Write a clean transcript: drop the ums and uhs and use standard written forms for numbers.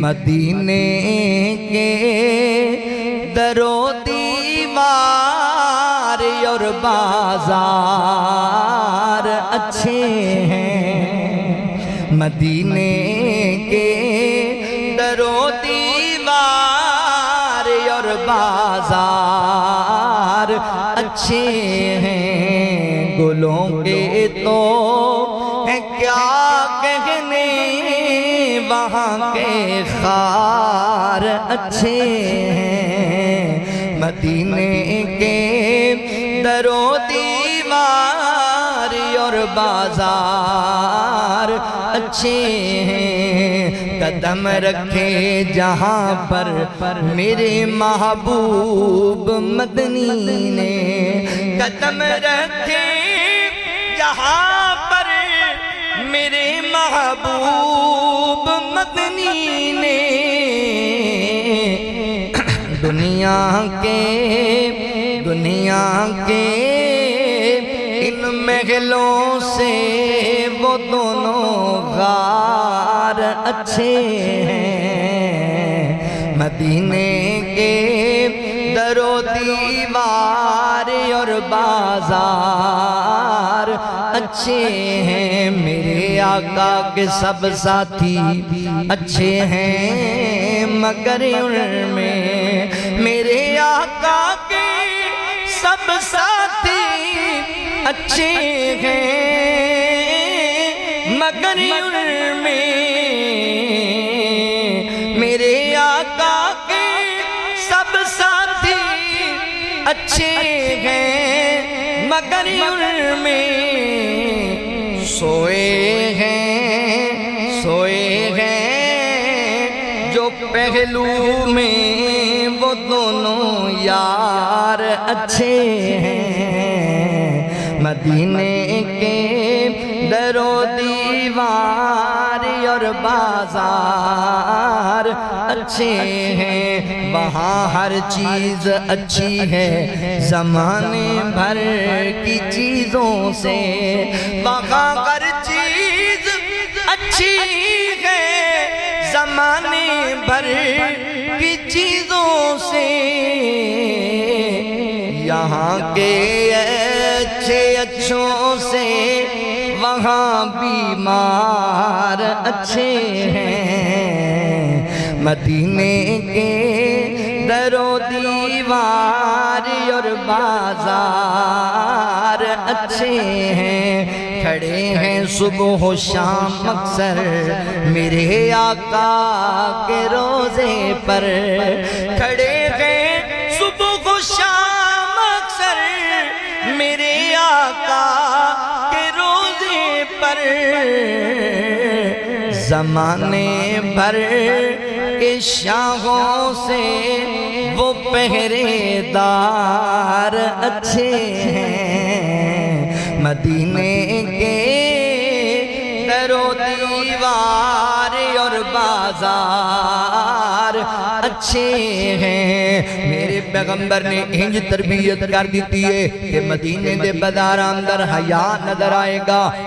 مدینے کے در و دیوار اور بازار اچھے ہیں، مدینے کے در و دیوار اور بازار اچھے ہیں، گلوں کے تو ہے کیا کہنے وہاں کے خار اچھے ہیں، مدینے کے در و دیوار اور بازار اچھے ہیں، قدم رکھے جہاں پر میرے محبوب مدنی نے، قدم رکھے جہاں پر میرے محبوب مدنی نے، دنیا کے ان محلوں سے وہ دونوں غار اچھے ہیں، مدینے کے در و دیوار اور بازار اچھے ہیں، میرے آقا کے سب ساتھی اچھے ہیں مگر ان میں، میرے آقا کے سب ساتھی اچھے ہیں مگر ان میں، میرے آقا کے سب ساتھی اچھے ہیں مگر ان میں، سوئے ہیں جو پہلو میں وہ دونوں یار اچھے ہیں، مدینے کے در و دیوار اور بازار اچھے ہیں، وہاں ہر چیز اچھی ہے زمانے بھر کی چیزوں سے، وہاں ہر چیز اچھی ہے زمانے بھر کی چیزوں سے، یہاں کے اچھوں سے وہاں بیمار اچھے ہیں، مدینے کے در و دیوار اور بازار اچھے ہیں، کھڑے ہیں صبح و شام اکثر میرے آقا کے روزے پر، کھڑے ہیں صبح و شام اکثر میرے آقا کے روزے پر، زمانے بھر کے شاہوں سے وہ پہرے دار اچھے ہیں، مدینے کے در و دیوار اور بازار اچھے ہیں، میرے پیغمبر نے انج تربیت کر دیتی ہے کہ مدینے دے بازار اندر حیا نظر آئے گا،